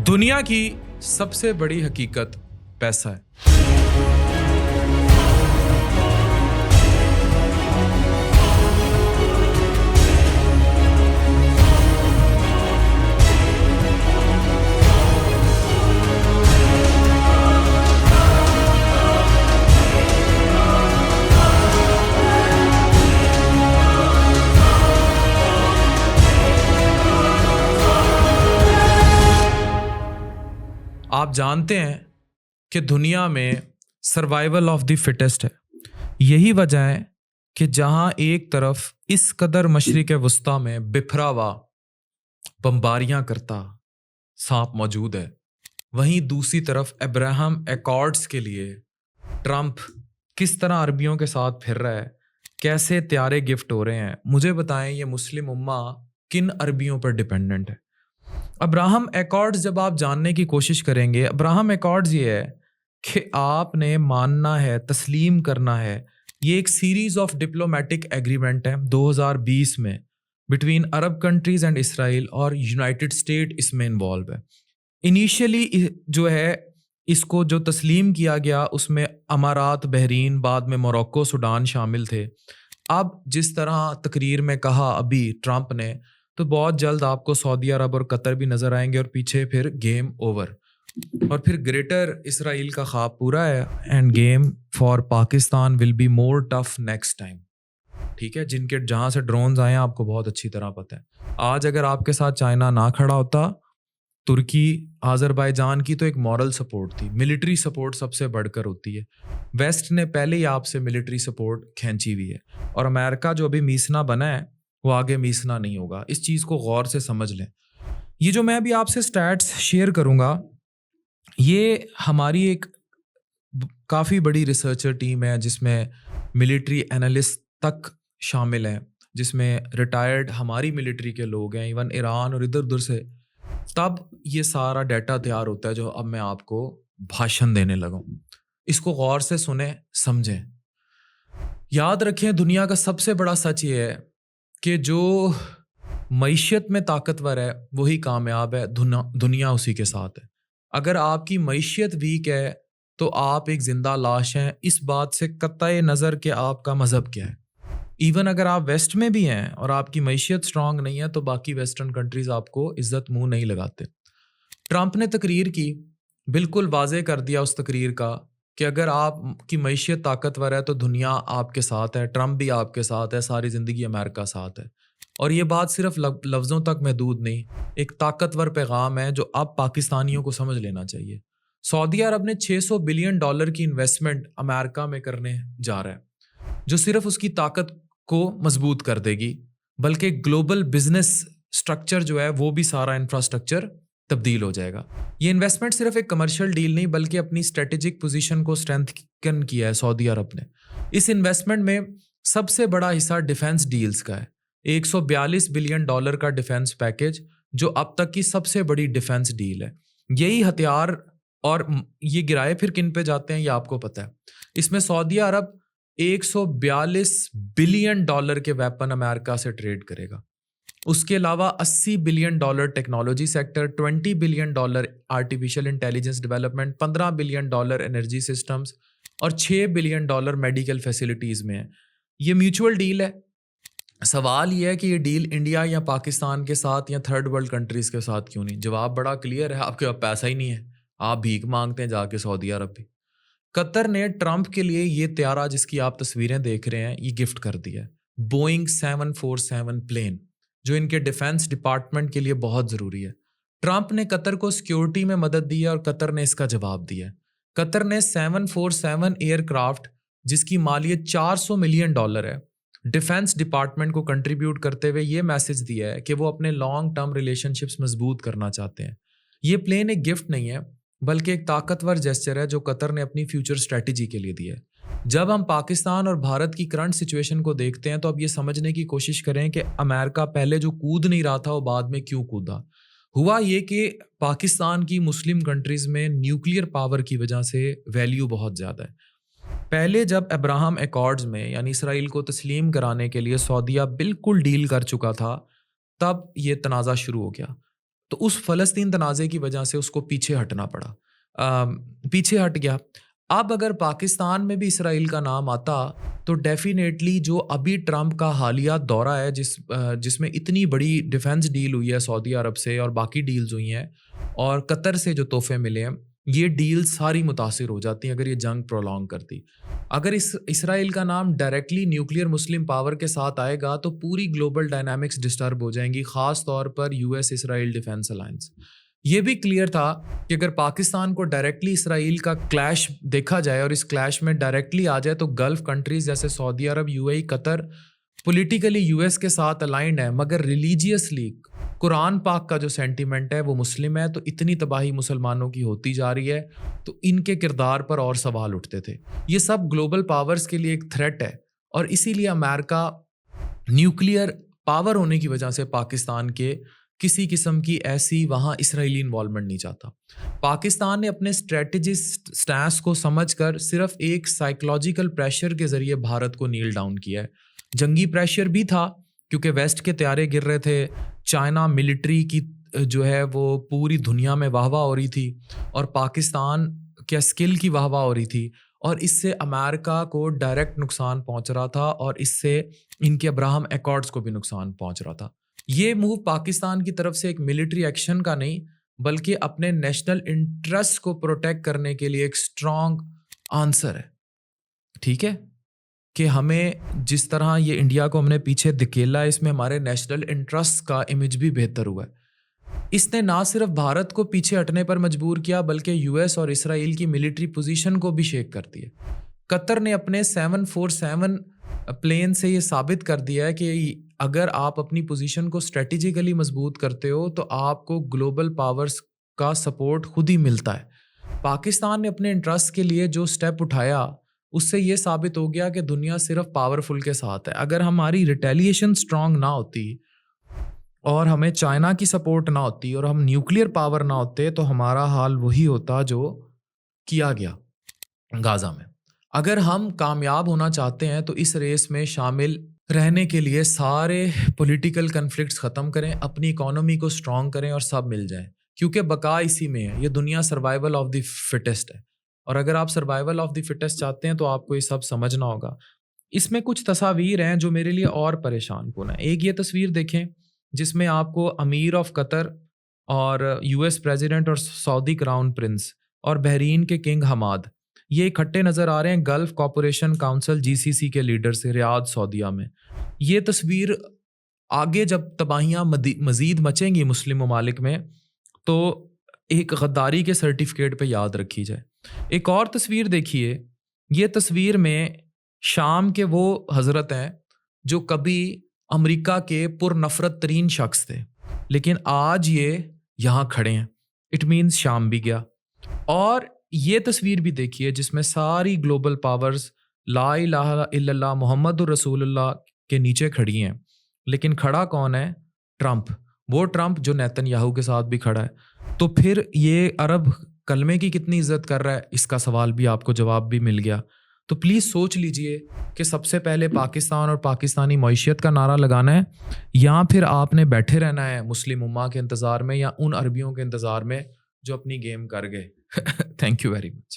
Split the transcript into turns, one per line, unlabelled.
دنیا کی سب سے بڑی حقیقت پیسہ ہے. آپ جانتے ہیں کہ دنیا میں سروائیول آف دی فٹسٹ ہے. یہی وجہ ہے کہ جہاں ایک طرف اس قدر مشرق وسطیٰ میں بکھرا ہوا بمباریاں کرتا سانپ موجود ہے، وہیں دوسری طرف ابراہم ایکارڈز کے لیے ٹرمپ کس طرح عربیوں کے ساتھ پھر رہا ہے، کیسے طیارے گفٹ ہو رہے ہیں. مجھے بتائیں یہ مسلم امہ کن عربیوں پر ڈیپینڈنٹ ہے؟ ابراہم ایکارڈز جب آپ جاننے کی کوشش کریں گے، ابراہم ایکارڈز یہ ہے کہ آپ نے ماننا ہے، تسلیم کرنا ہے. یہ ایک سیریز آف ڈپلومیٹک ایگریمنٹ ہے 2020 میں between Arab countries and Israel, اور یونائٹڈ اسٹیٹ اس میں انوالو ہے. انیشیلی جو ہے اس کو جو تسلیم کیا گیا اس میں امارات، بحرین، بعد میں موروکو، سوڈان شامل تھے. اب جس طرح تقریر میں کہا ابھی ٹرمپ نے، تو بہت جلد آپ کو سعودی عرب اور قطر بھی نظر آئیں گے، اور پیچھے پھر گیم اوور، اور پھر گریٹر اسرائیل کا خواب پورا ہے. And game for Pakistan will be more tough next time. ٹھیک ہے، جن کے جہاں سے ڈرونز آئے ہیں آپ کو بہت اچھی طرح پتہ ہے. آج اگر آپ کے ساتھ چائنا نہ کھڑا ہوتا، ترکی، آذربائیجان کی تو ایک مورل سپورٹ تھی، ملٹری سپورٹ سب سے بڑھ کر ہوتی ہے. ویسٹ نے پہلے ہی آپ سے ملٹری سپورٹ کھینچی ہوئی ہے، اور امریکہ جو ابھی میسنا بنا ہے وہ آگے میسنا نہیں ہوگا. اس چیز کو غور سے سمجھ لیں. یہ جو میں ابھی آپ سے سٹیٹس شیئر کروں گا، یہ ہماری ایک کافی بڑی ریسرچر ٹیم ہے جس میں ملٹری انالسٹ تک شامل ہیں، جس میں ریٹائرڈ ہماری ملٹری کے لوگ ہیں، ایون ایران اور ادھر ادھر سے. تب یہ سارا ڈیٹا تیار ہوتا ہے جو اب میں آپ کو بھاشن دینے لگا ہوں. اس کو غور سے سنیں، سمجھیں. یاد رکھیں دنیا کا سب سے بڑا سچ یہ ہے کہ جو معیشت میں طاقتور ہے وہی کامیاب ہے، دنیا اسی کے ساتھ ہے. اگر آپ کی معیشت ویک ہے تو آپ ایک زندہ لاش ہیں، اس بات سے قطع نظر کہ آپ کا مذہب کیا ہے. ایون اگر آپ ویسٹ میں بھی ہیں اور آپ کی معیشت اسٹرانگ نہیں ہے تو باقی ویسٹرن کنٹریز آپ کو عزت منہ نہیں لگاتے. ٹرمپ نے تقریر کی، بالکل واضح کر دیا اس تقریر کا کہ اگر آپ کی معیشت طاقتور ہے تو دنیا آپ کے ساتھ ہے، ٹرمپ بھی آپ کے ساتھ ہے، ساری زندگی امریکہ ساتھ ہے. اور یہ بات صرف لفظوں تک محدود نہیں، ایک طاقتور پیغام ہے جو اب پاکستانیوں کو سمجھ لینا چاہیے. سعودی عرب نے $600 بلین کی انویسٹمنٹ امریکہ میں کرنے جا رہا ہے، جو صرف اس کی طاقت کو مضبوط کر دے گی، بلکہ گلوبل بزنس سٹرکچر جو ہے وہ بھی سارا انفراسٹرکچر تبدیل ہو جائے گا. یہ انویسٹمنٹ صرف ایک کمرشل ڈیل نہیں بلکہ اپنی اسٹریٹجک پوزیشن کو اسٹرینتھن کیا ہے سعودی عرب نے. اس انویسٹمنٹ میں سب سے بڑا حصہ ڈیفنس ڈیلز کا ہے، $142 بلین کا ڈیفنس پیکج، جو اب تک کی سب سے بڑی ڈیفنس ڈیل ہے. یہی ہتھیار اور یہ گرائے پھر کن پہ جاتے ہیں یہ آپ کو پتہ ہے. اس میں سعودی عرب $142 بلین کے ویپن امریکہ سے ٹریڈ کرے گا. اس کے علاوہ $80 billion technology sector, $20 billion artificial intelligence development, $15 billion energy systems, اور $6 بلین میڈیکل فیسلٹیز میں ہے. یہ میوچول ڈیل ہے. سوال یہ ہے کہ یہ ڈیل انڈیا یا پاکستان کے ساتھ یا تھرڈ ورلڈ کنٹریز کے ساتھ کیوں نہیں؟ جواب بڑا کلیئر ہے، آپ کے پاس پیسہ ہی نہیں ہے، آپ بھیک مانگتے ہیں جا کے سعودی عرب بھی. قطر نے ٹرمپ کے لیے یہ طیارہ جس کی آپ تصویریں دیکھ رہے ہیں یہ گفٹ کر دیا ہے، بوئنگ 747 پلین، جو ان کے ڈیفنس ڈپارٹمنٹ کے لیے بہت ضروری ہے. ٹرمپ نے قطر کو سیکیورٹی میں مدد دی ہے اور قطر نے اس کا جواب دیا ہے. قطر نے 747 ایئر کرافٹ جس کی مالیت $400 ملین ہے، ڈیفنس ڈپارٹمنٹ کو کنٹریبیوٹ کرتے ہوئے یہ میسج دیا ہے کہ وہ اپنے لانگ ٹرم ریلیشن شپس مضبوط کرنا چاہتے ہیں. یہ پلین ایک گفٹ نہیں ہے بلکہ ایک طاقتور جیسچر ہے جو قطر نے اپنی فیوچر اسٹریٹجی کے لیے دی ہے. جب ہم پاکستان اور بھارت کی کرنٹ سچویشن کو دیکھتے ہیں تو اب یہ سمجھنے کی کوشش کریں کہ امریکہ پہلے جو کود نہیں رہا تھا وہ بعد میں کیوں کودا. ہوا یہ کہ پاکستان کی مسلم کنٹریز میں نیوکلیئر پاور کی وجہ سے ویلیو بہت زیادہ ہے. پہلے جب ابراہم ایکارڈز میں یعنی اسرائیل کو تسلیم کرانے کے لیے سعودیہ بالکل ڈیل کر چکا تھا، تب یہ تنازع شروع ہو گیا. تو اس فلسطین تنازع کی وجہ سے اس کو پیچھے ہٹنا پڑا، پیچھے ہٹ گیا۔ اب اگر پاکستان میں بھی اسرائیل کا نام آتا تو ڈیفینیٹلی جو ابھی ٹرمپ کا حالیہ دورہ ہے جس میں اتنی بڑی ڈیفنس ڈیل ہوئی ہے سعودی عرب سے اور باقی ڈیلز ہوئی ہیں اور قطر سے جو تحفے ملے ہیں، یہ ڈیل ساری متاثر ہو جاتی ہیں اگر یہ جنگ پرولونگ کرتی۔ اگر اسرائیل کا نام ڈائریکٹلی نیوکلیئر مسلم پاور کے ساتھ آئے گا تو پوری گلوبل ڈائنامکس ڈسٹرب ہو جائیں گی، خاص طور پر یو ایس اسرائیل ڈیفنس الائنس۔ یہ بھی کلیئر تھا کہ اگر پاکستان کو ڈائریکٹلی اسرائیل کا کلیش دیکھا جائے اور اس کلیش میں ڈائریکٹلی آ جائے تو گلف کنٹریز جیسے Saudi Arab, U A E, Qatar politically U S کے ساتھ الائنڈ ہے، مگر ریلیجیسلی قرآن پاک کا جو سینٹیمنٹ ہے وہ مسلم ہے، تو اتنی تباہی مسلمانوں کی ہوتی جا رہی ہے تو ان کے کردار پر اور سوال اٹھتے تھے۔ یہ سب گلوبل پاورز کے لیے ایک تھریٹ ہے، اور اسی لیے امریکہ نیوکلیئر پاور ہونے کی وجہ سے پاکستان کے کسی قسم کی ایسی وہاں اسرائیلی انوالومنٹ نہیں چاہتا۔ پاکستان نے اپنے اسٹریٹجسٹ سٹانس کو سمجھ کر صرف ایک سائیکولوجیکل پریشر کے ذریعے بھارت کو نیل ڈاؤن کیا ہے۔ جنگی پریشر بھی تھا کیونکہ ویسٹ کے طیارے گر رہے تھے، چائنا ملٹری کی جو ہے وہ پوری دنیا میں واہ واہ ہو رہی تھی، اور پاکستان کے اسکل کی واہ واہ ہو رہی تھی، اور اس سے امریکہ کو ڈائریکٹ نقصان پہنچ رہا تھا، اور اس سے ان کے ابراہم ایکارڈز کو بھی نقصان پہنچ رہا تھا۔ یہ موو پاکستان کی طرف سے ایک ملٹری ایکشن کا نہیں بلکہ اپنے نیشنل انٹرسٹ کو پروٹیکٹ کرنے کے لیے ایک اسٹرانگ آنسر ہے، ٹھیک ہے، کہ ہمیں جس طرح یہ انڈیا کو ہم نے پیچھے دھکیلا ہے، اس میں ہمارے نیشنل انٹرسٹ کا امیج بھی بہتر ہوا ہے۔ اس نے نہ صرف بھارت کو پیچھے ہٹنے پر مجبور کیا بلکہ یو ایس اور اسرائیل کی ملٹری پوزیشن کو بھی شیک کر دیا۔ قطر نے اپنے 747 پلین سے یہ ثابت کر دیا ہے کہ اگر آپ اپنی پوزیشن کو اسٹریٹجیکلی مضبوط کرتے ہو تو آپ کو گلوبل پاورز کا سپورٹ خود ہی ملتا ہے۔ پاکستان نے اپنے انٹرسٹ کے لیے جو سٹیپ اٹھایا اس سے یہ ثابت ہو گیا کہ دنیا صرف پاورفل کے ساتھ ہے۔ اگر ہماری ریٹیلیشن اسٹرانگ نہ ہوتی اور ہمیں چائنا کی سپورٹ نہ ہوتی اور ہم نیوکلیئر پاور نہ ہوتے تو ہمارا حال وہی ہوتا جو کیا گیا غازہ میں۔ اگر ہم کامیاب ہونا چاہتے ہیں تو اس ریس میں شامل رہنے کے لیے سارے پولیٹیکل کنفلکٹس ختم کریں، اپنی اکانومی کو اسٹرانگ کریں اور سب مل جائیں، کیونکہ بقا اسی میں ہے۔ یہ دنیا سروائیول آف دی فٹسٹ ہے، اور اگر آپ سروائیول آف دی فٹسٹ چاہتے ہیں تو آپ کو یہ سب سمجھنا ہوگا۔ اس میں کچھ تصاویر ہیں جو میرے لیے اور پریشان کن ہیں۔ ایک یہ تصویر دیکھیں جس میں آپ کو امیر آف قطر اور یو ایس پریزیڈنٹ اور سعودی کراؤن پرنس اور بحرین کے کنگ حماد یہ اکٹھے نظر آ رہے ہیں گلف کوآپریشن کونسل GCC کے لیڈر سے ریاض سعودیہ میں۔ یہ تصویر آگے جب تباہیاں مزید مچیں گی مسلم ممالک میں تو ایک غداری کے سرٹیفکیٹ پہ یاد رکھی جائے۔ ایک اور تصویر دیکھیے، یہ تصویر میں شام کے وہ حضرت ہیں جو کبھی امریکہ کے پر نفرت ترین شخص تھے، لیکن آج یہ یہاں کھڑے ہیں، اٹ مینز شام بھی گیا۔ اور یہ تصویر بھی دیکھیے جس میں ساری گلوبل پاورز لا الہ الا اللہ محمد الرسول اللہ کے نیچے کھڑی ہیں، لیکن کھڑا کون ہے؟ ٹرمپ، وہ ٹرمپ جو نیتن یاہو کے ساتھ بھی کھڑا ہے۔ تو پھر یہ عرب کلمے کی کتنی عزت کر رہا ہے، اس کا سوال بھی آپ کو جواب بھی مل گیا۔ تو پلیز سوچ لیجئے کہ سب سے پہلے پاکستان اور پاکستانی معیشت کا نعرہ لگانا ہے یا پھر آپ نے بیٹھے رہنا ہے مسلم امہ کے انتظار میں یا ان عربیوں کے انتظار میں جو اپنی گیم کر گئے۔ Thank you very much.